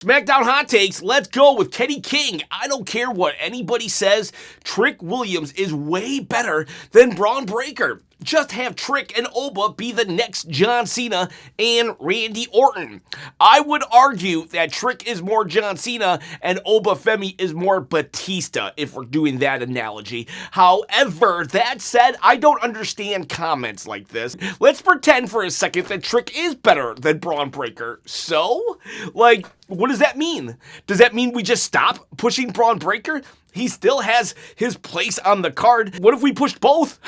SmackDown hot takes, let's go with Kenny King. I don't care what anybody says, Trick Williams is way better than Bron Breakker. Just have Trick and Oba be the next John Cena and Randy Orton. I would argue that Trick is more John Cena and Oba Femi is more Batista, if we're doing that analogy. However, that said, I don't understand comments like this. Let's pretend for a second that Trick is better than Bron Breakker. So, like, what does that mean? Does that mean we just stop pushing Bron Breakker? He still has his place on the card. What if we pushed both?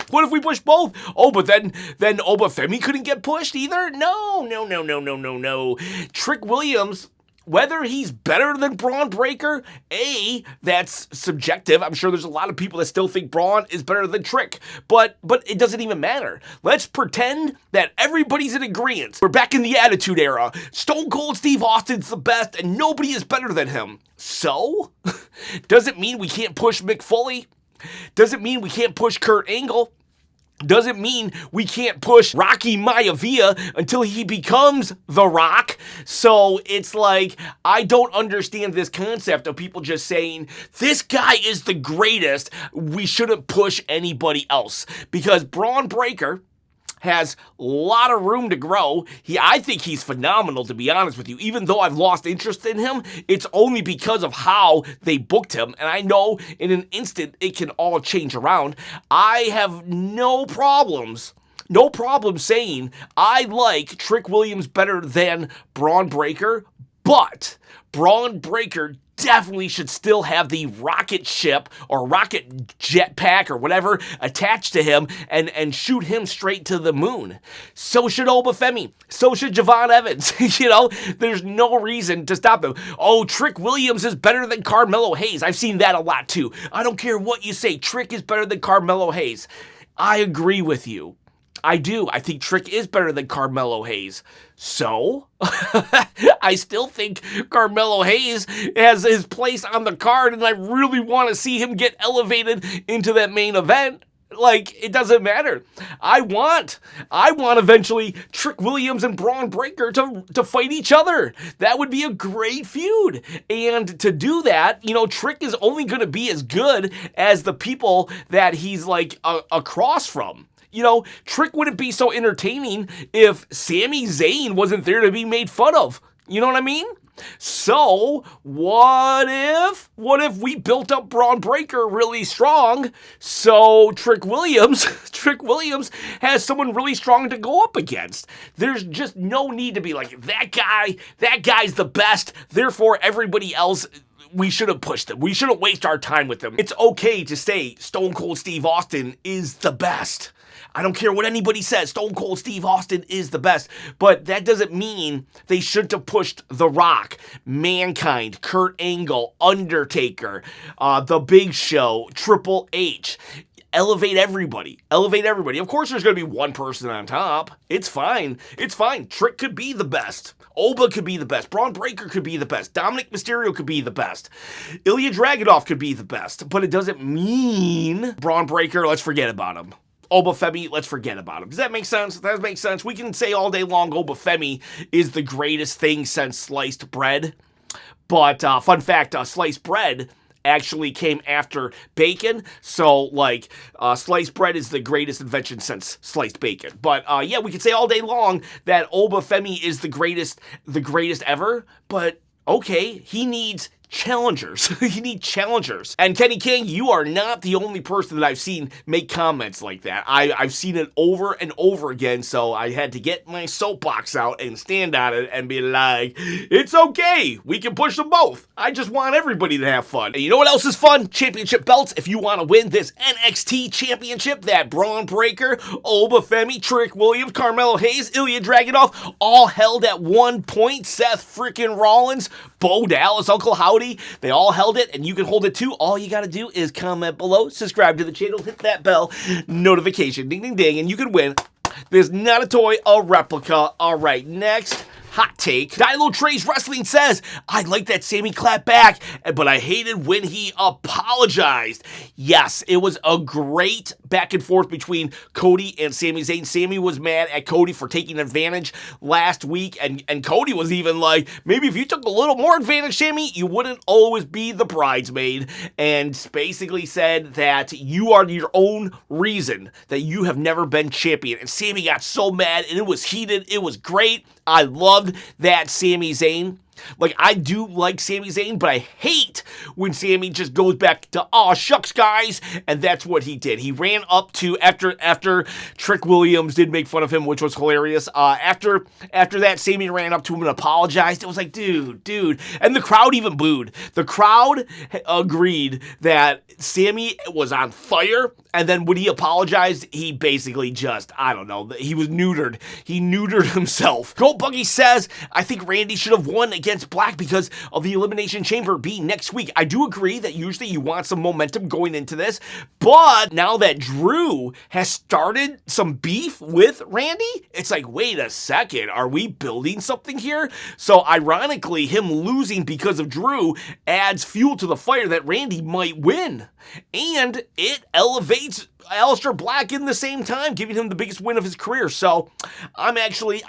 What if we pushed both? Oh, but then Oba Femi couldn't get pushed either? No. Trick Williams, whether he's better than Bron Breakker, that's subjective. I'm sure there's a lot of people that still think Bron is better than Trick, but it doesn't even matter. Let's pretend that everybody's in agreement. We're back in the Attitude Era. Stone Cold Steve Austin's the best, and nobody is better than him. So, does it mean we can't push Mick Foley? Does it mean we can't push Kurt Angle? Does it mean we can't push Rocky Maivia until he becomes The Rock? So it's like, I don't understand this concept of people just saying, this guy is the greatest, we shouldn't push anybody else. Because Bron Breakker has a lot of room to grow. I think he's phenomenal, to be honest with you. Even though I've lost interest in him, it's only because of how they booked him. And I know in an instant it can all change around. I have no problem saying I like Trick Williams better than Bron Breakker, but Bron Breakker definitely should still have the rocket ship or rocket jetpack or whatever attached to him and shoot him straight to the moon. So should Oba Femi. So should Javon Evans. There's no reason to stop him. Oh, Trick Williams is better than Carmelo Hayes. I've seen that a lot too. I don't care what you say. Trick is better than Carmelo Hayes. I agree with you. I do. I think Trick is better than Carmelo Hayes. So, I still think Carmelo Hayes has his place on the card, and I really want to see him get elevated into that main event. Like, it doesn't matter. I want eventually Trick Williams and Bron Breakker to fight each other. That would be a great feud. And to do that, Trick is only going to be as good as the people that he's like across from. Trick wouldn't be so entertaining if Sami Zayn wasn't there to be made fun of. You know what I mean? So, what if we built up Bron Breakker really strong, so Trick Williams has someone really strong to go up against? There's just no need to be like, that guy's the best, therefore everybody else, we shouldn't push them. We shouldn't waste our time with them. It's okay to say Stone Cold Steve Austin is the best. I don't care what anybody says, Stone Cold Steve Austin is the best, but that doesn't mean they shouldn't have pushed The Rock, Mankind, Kurt Angle, Undertaker, The Big Show, Triple H. Elevate everybody. Of course there's going to be one person on top. It's fine. Trick could be the best. Oba could be the best. Bron Breakker could be the best. Dominic Mysterio could be the best. Ilya Dragunov could be the best. But it doesn't mean Bron Breakker, let's forget about him. Oba Femi, let's forget about him. Does that make sense? That makes sense. We can say all day long Oba Femi is the greatest thing since sliced bread. But fun fact, sliced bread actually came after bacon. So, sliced bread is the greatest invention since sliced bacon. But, we could say all day long that Oba Femi is the greatest ever. But, okay, he needs challengers. You need challengers. And Kenny King, you are not the only person that I've seen make comments like that. I've seen it over and over again, so I had to get my soapbox out and stand on it and be like, it's okay, we can push them both. I just want everybody to have fun. And you know what else is fun? Championship belts. If you want to win this NXT championship that Bron Breakker, Oba Femi, Trick Williams, Carmelo Hayes, Ilya Dragunov all held at one point, Seth freaking Rollins, Bo Dallas, Uncle Howdy, they all held it, and you can hold it too. All you got to do is comment below, subscribe to the channel, hit that bell notification, ding, ding, ding, and you can win. There's not a toy, a replica. All right, next hot take. Dilo Trey's Wrestling says, I like that Sammy clapped back, but I hated when he apologized. Yes, it was a great back and forth between Cody and Sami Zayn. Sammy was mad at Cody for taking advantage last week, and Cody was even like, maybe if you took a little more advantage, Sammy, you wouldn't always be the bridesmaid, and basically said that you are your own reason that you have never been champion. And Sammy got so mad, and it was heated. It was great. I loved that Sami Zayn. Like, I do like Sami Zayn, but I hate when Sammy just goes back to, aw, shucks, guys, and that's what he did. He ran up to, after Trick Williams did make fun of him, which was hilarious, after that, Sammy ran up to him and apologized. It was like, dude, and the crowd even booed. The crowd agreed that Sammy was on fire, and then when he apologized, he basically just, I don't know, he was neutered. He neutered himself. Gold Buggy says, I think Randy should have won against Black because of the Elimination Chamber being next week. I do agree that usually you want some momentum going into this, but now that Drew has started some beef with Randy, it's like, wait a second, are we building something here? So ironically, him losing because of Drew adds fuel to the fire that Randy might win, and it elevates Aleister Black in the same time, giving him the biggest win of his career. So I'm actually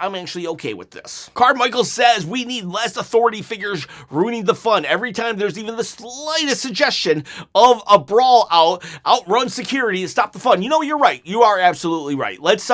okay with this. Carmichael says we need less authority figures ruining the fun. Every time there's even the slightest suggestion of a brawl outrun security to stop the fun. You know, you're right. You are absolutely right. Let's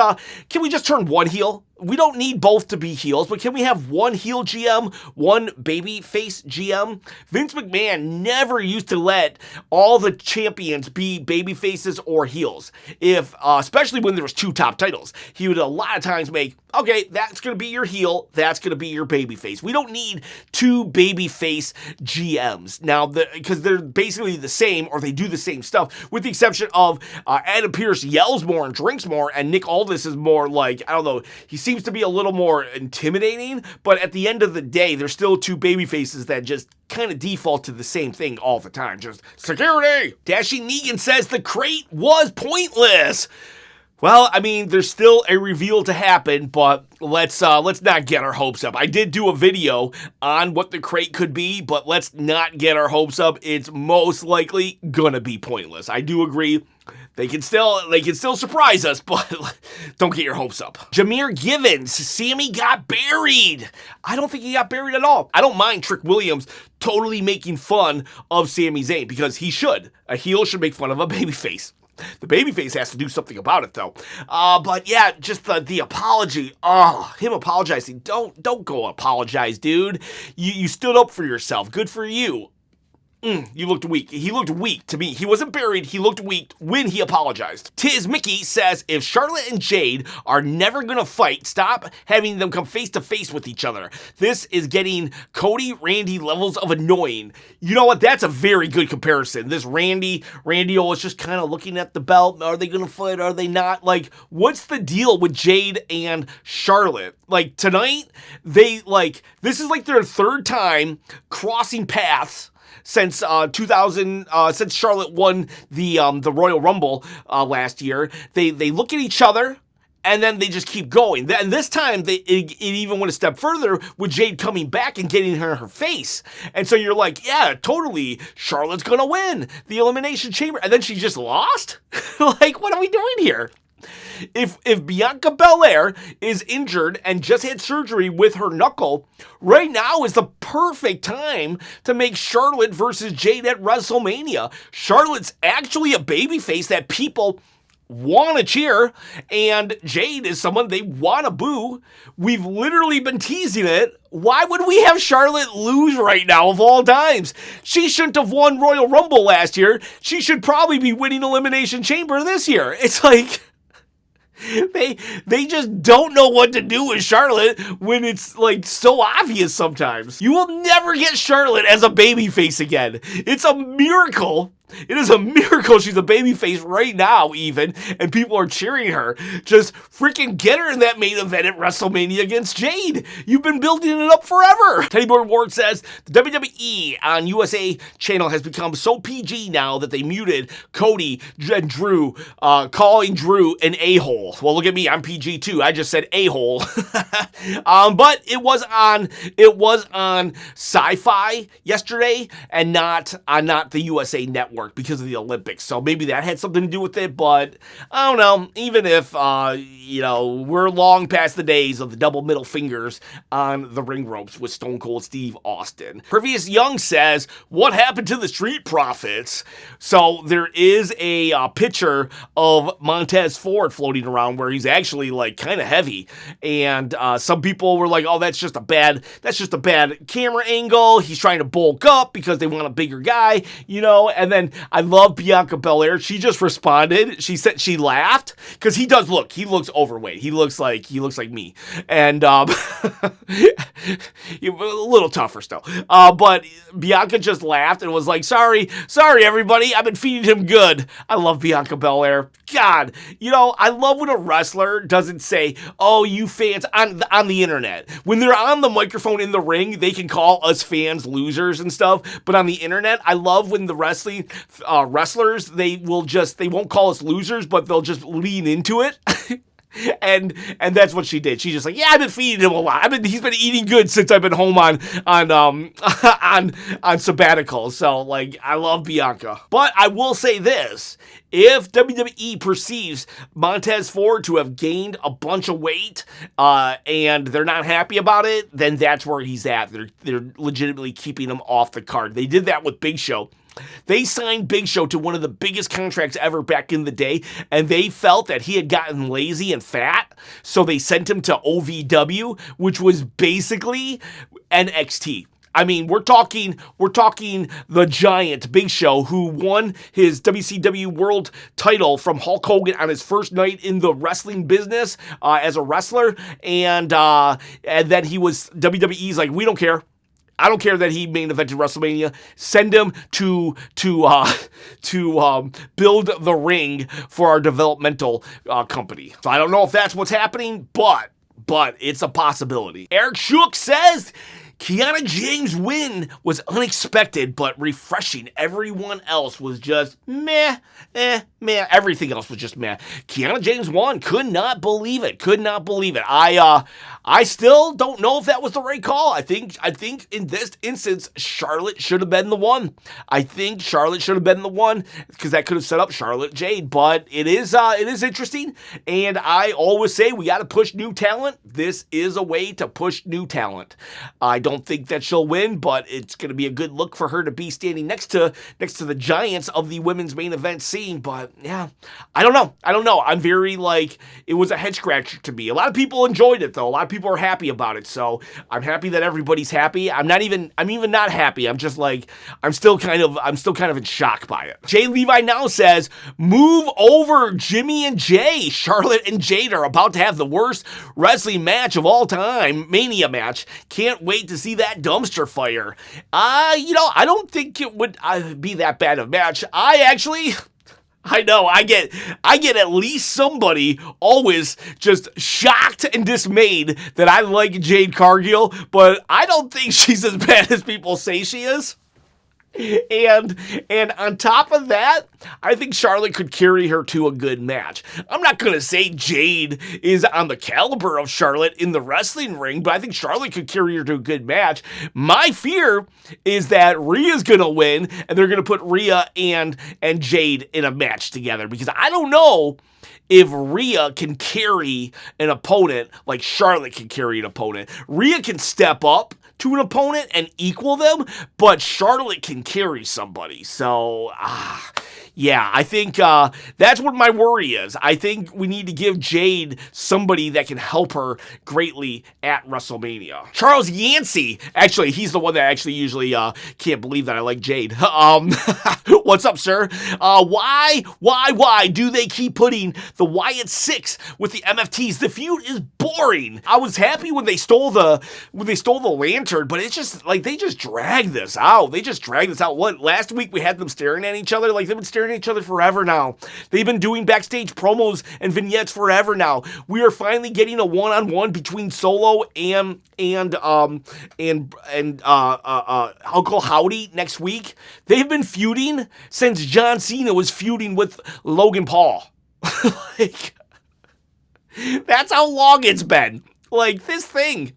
can we just turn one heel? We don't need both to be heels, but can we have one heel GM, one babyface GM? Vince McMahon never used to let all the champions be babyfaces or heels. If, especially when there was two top titles, he would a lot of times make, okay, that's going to be your heel, that's going to be your babyface. We don't need two babyface GMs now, because they're basically the same, or they do the same stuff, with the exception of Adam Pearce yells more and drinks more, and Nick Aldis is more like, I don't know, he seems to be a little more intimidating, but at the end of the day, there's still two baby faces that just kind of default to the same thing all the time. Just security! Dashing Negan says the crate was pointless. Well, I mean, there's still a reveal to happen, but let's not get our hopes up. I did do a video on what the crate could be, but let's not get our hopes up. It's most likely gonna be pointless. I do agree. They can still surprise us, but don't get your hopes up. Jameer Givens, Sammy got buried. I don't think he got buried at all. I don't mind Trick Williams totally making fun of Sami Zayn, because he should. A heel should make fun of a babyface. The babyface has to do something about it, though. But yeah, just the apology. Oh, him apologizing. Don't go apologize, dude. You stood up for yourself. Good for you. You looked weak. He looked weak to me. He wasn't buried. He looked weak when he apologized. Tiz Mickey says, if Charlotte and Jade are never going to fight, stop having them come face to face with each other. This is getting Cody, Randy levels of annoying. You know what? That's a very good comparison. This Randy was just kind of looking at the belt. Are they going to fight? Are they not? Like, what's the deal with Jade and Charlotte? Like, tonight, this is like their third time crossing paths since 2000, since Charlotte won the Royal Rumble last year. They look at each other, and then they just keep going. And this time, it even went a step further with Jade coming back and getting her in her face. And so you're like, yeah, totally, Charlotte's gonna win the Elimination Chamber. And then she just lost? Like, what are we doing here? If Bianca Belair is injured and just had surgery with her knuckle, right now is the perfect time to make Charlotte versus Jade at WrestleMania. Charlotte's actually a babyface that people want to cheer, and Jade is someone they want to boo. We've literally been teasing it. Why would we have Charlotte lose right now of all times? She shouldn't have won Royal Rumble last year. She should probably be winning Elimination Chamber this year. It's like, they just don't know what to do with Charlotte when it's like so obvious sometimes. You will never get Charlotte as a babyface again. It's a miracle It is a miracle she's a babyface right now, even, and people are cheering her. Just freaking get her in that main event at WrestleMania against Jade. You've been building it up forever. Teddy Boy Ward says, the WWE on USA channel has become so PG now that they muted Cody and Drew, calling Drew an a-hole. Well, look at me, I'm PG too. I just said a-hole. But it was on Sci-Fi yesterday and not the USA Network because of the Olympics. So maybe that had something to do with it, but I don't know. Even if, we're long past the days of the double middle fingers on the ring ropes with Stone Cold Steve Austin. Previous Young says, what happened to the Street Profits? So there is a picture of Montez Ford floating around where he's actually like kind of heavy. And some people were like, oh, that's just a bad camera angle. He's trying to bulk up because they want a bigger guy, and then I love Bianca Belair. She just responded. She said she laughed because he looks overweight. He looks like me. And a little tougher still. But Bianca just laughed and was like, sorry everybody. I've been feeding him good. I love Bianca Belair. God, I love when a wrestler doesn't say, oh, you fans on the internet. When they're on the microphone in the ring, they can call us fans losers and stuff. But on the internet, I love when the wrestlers, they won't call us losers, but they'll just lean into it. And that's what she did. She's just like, yeah, I've been feeding him a lot. He's been eating good since I've been home on sabbatical. So like, I love Bianca. But I will say this. If WWE perceives Montez Ford to have gained a bunch of weight and they're not happy about it, then that's where he's at. They're legitimately keeping him off the card. They did that with Big Show. They signed Big Show to one of the biggest contracts ever back in the day, and they felt that he had gotten lazy and fat, so they sent him to OVW, which was basically NXT. I mean, we're talking the Giant, Big Show, who won his WCW World title from Hulk Hogan on his first night in the wrestling business as a wrestler, and then he was WWE's like, we don't care. I don't care that he main evented WrestleMania. Send him to build the ring for our developmental company. So I don't know if that's what's happening, but it's a possibility. Eric Shook says, Kiana James' win was unexpected but refreshing. Everyone else was just meh. Everything else was just meh. Kiana James won. Could not believe it. I still don't know if that was the right call. I think in this instance, Charlotte should have been the one. Because that could have set up Charlotte Jade. But it is interesting. And I always say we got to push new talent. This is a way to push new talent. I don't think that she'll win, but it's going to be a good look for her to be standing next to the giants of the women's main event scene. But yeah, I don't know. I'm very it was a head scratcher to me. A lot of people enjoyed it though. A lot of people are happy about it. So I'm happy that everybody's happy. I'm even not happy. I'm just I'm still kind of in shock by it. Jay Levi now says, move over Jimmy and Jay. Charlotte and Jade are about to have the worst wrestling match of all time. Mania match. Can't wait to see that dumpster fire. I don't think it would be that bad of a match. I know, I get at least somebody always just shocked and dismayed that I like Jade Cargill, but I don't think she's as bad as people say she is. And on top of that, I think Charlotte could carry her to a good match. I'm not going to say Jade is on the caliber of Charlotte in the wrestling ring, but I think Charlotte could carry her to a good match. My fear is that Rhea's going to win, and they're going to put Rhea and Jade in a match together, because I don't know if Rhea can carry an opponent like Charlotte can carry an opponent. Rhea can step up to an opponent and equal them, but Charlotte can carry somebody. So, yeah, I think that's what my worry is. I think we need to give Jade somebody that can help her greatly at WrestleMania. Charles Yancey, actually, he's the one that actually usually can't believe that I like Jade. What's up, sir? Why do they keep putting the Wyatt Six with the MFTs? The feud is boring. I was happy when they stole the lantern bantered, but it's just like they just drag this out. What, last week we had them staring at each other? Like, they've been staring at each other forever now. They've been doing backstage promos and vignettes forever now. We are finally getting a one-on-one between Solo and Uncle Howdy next week. They've been feuding since John Cena was feuding with Logan Paul. Like, that's how long it's been. Like, this thing.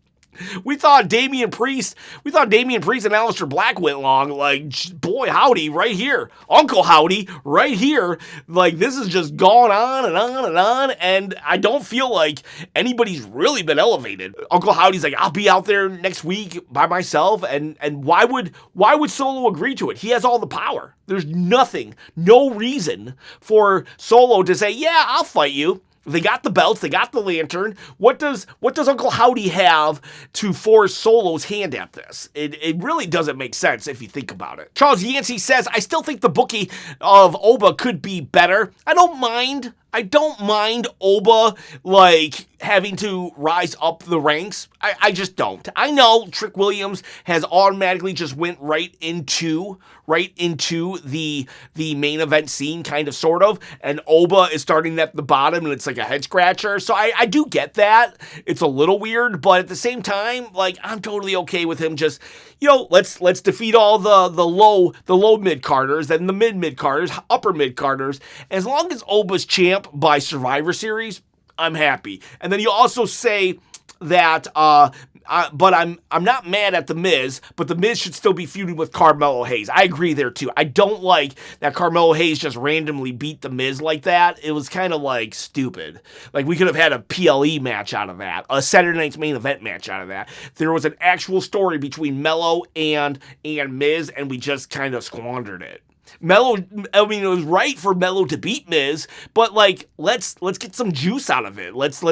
We thought Damian Priest and Aleister Black went long. Like, boy, Howdy, right here. Uncle Howdy, right here. Like, this has just gone on and on and on, and I don't feel like anybody's really been elevated. Uncle Howdy's like, I'll be out there next week by myself, and why would Solo agree to it? He has all the power. There's no reason for Solo to say, yeah, I'll fight you. They got the belts, they got the lantern. What does Uncle Howdy have to force Solo's hand at this? It really doesn't make sense if you think about it. Charles Yancey says, I still think the booking of Oba could be better. I don't mind Oba, like, having to rise up the ranks. I just don't. I know Trick Williams has automatically just went right into the main event scene, kind of, sort of, and Oba is starting at the bottom, and it's like a head scratcher. So I do get that. It's a little weird, but at the same time, like, I'm totally okay with him just, let's defeat all the low mid-carders and the mid-carders, upper mid-carders. As long as Oba's champ by Survivor Series, I'm happy. And then you also say that, but I'm not mad at The Miz, but The Miz should still be feuding with Carmelo Hayes. I agree there too. I don't like that Carmelo Hayes just randomly beat The Miz like that. It was kind of like stupid. Like, we could have had a PLE match out of that, a Saturday Night's Main Event match out of that. There was an actual story between Melo and Miz, and we just kind of squandered it. Melo, I mean, it was right for Melo to beat Miz, but like, let's get some juice out of it. Let's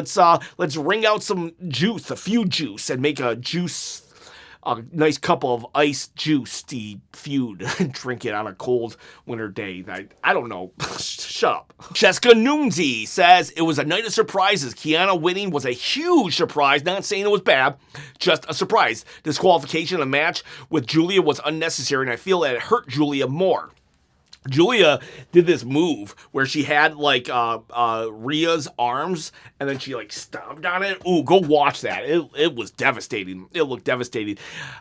wring out some juice, the feud juice, and make a nice cup of iced juice to feud and drink it on a cold winter day. I don't know. Shut up. Jessica Nunzi says, it was a night of surprises. Kiana winning was a huge surprise. Not saying it was bad, just a surprise. Disqualification in a match with Giulia was unnecessary, and I feel that it hurt Giulia more. Giulia did this move where she had like Rhea's arms, and then she like stomped on it. Ooh, go watch that. It was devastating. It looked devastating.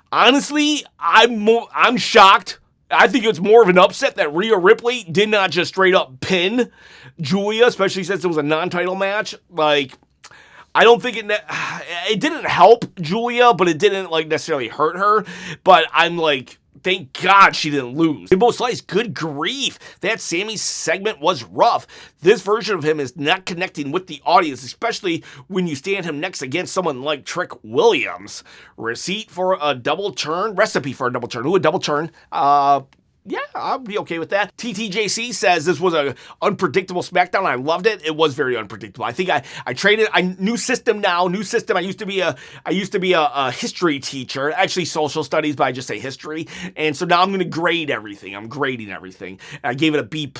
Honestly, I'm shocked. I think it's more of an upset that Rhea Ripley did not just straight up pin Giulia, especially since it was a non-title match. Like, I don't think it didn't help Giulia, but it didn't like necessarily hurt her. But I'm like, thank God she didn't lose. Rainbow Slice, good grief. That Sammy segment was rough. This version of him is not connecting with the audience, especially when you stand him next against someone like Trick Williams. Recipe for a double turn. Ooh, a double turn. Yeah, I'll be okay with that. TTJC says this was a unpredictable SmackDown. I loved it. It was very unpredictable. I think I traded. New system. I used to be a history teacher, actually social studies, but I just say history. And so now I'm going to grade everything. I'm grading everything. I gave it a B+.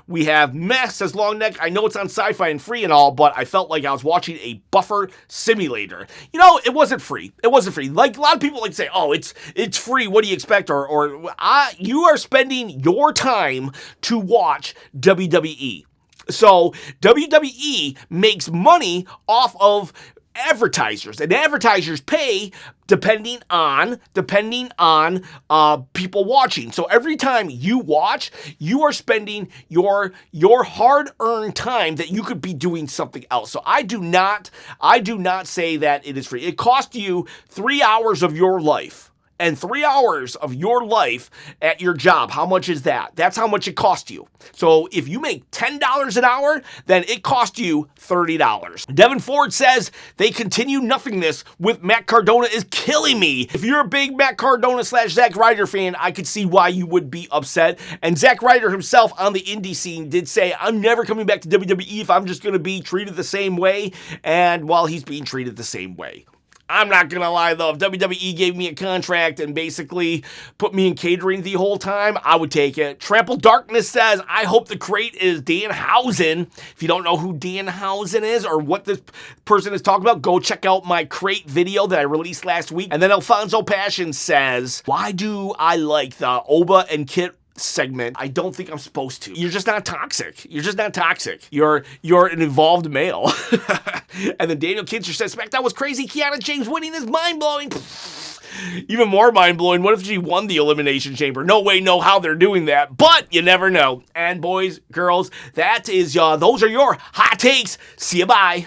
We have Mess, says Long Neck. I know it's on Sci-Fi and free and all, but I felt like I was watching a buffer simulator. It wasn't free. Like, a lot of people like to say, oh, it's free. What do you expect? You are spending your time to watch WWE. So WWE makes money off of advertisers, and advertisers pay depending on people watching. So every time you watch, you are spending your hard-earned time that you could be doing something else. So I do not say that it is free. It costs you 3 hours of your life. And 3 hours of your life at your job, how much is that? That's how much it costs you. So if you make $10 an hour, then it costs you $30. Devin Ford says, they continue nothingness with Matt Cardona is killing me. If you're a big Matt Cardona / Zack Ryder fan, I could see why you would be upset. And Zack Ryder himself on the indie scene did say, I'm never coming back to WWE if I'm just going to be treated the same way. And while he's being treated the same way. I'm not gonna lie though, if WWE gave me a contract and basically put me in catering the whole time, I would take it. Trample Darkness says, I hope the crate is Danhausen. If you don't know who Danhausen is or what this person is talking about, go check out my crate video that I released last week. And then Alfonso Passion says, why do I like the Oba and Kit segment? I don't think I'm supposed to. You're just not toxic. You're just not toxic. You're an evolved male. And then Daniel Kincher says, SmackDown was crazy. Kiana James winning is mind-blowing. Even more mind-blowing, what if she won the Elimination Chamber? No way, no how they're doing that, but you never know. And boys, girls, that is, those are your hot takes. See you, bye.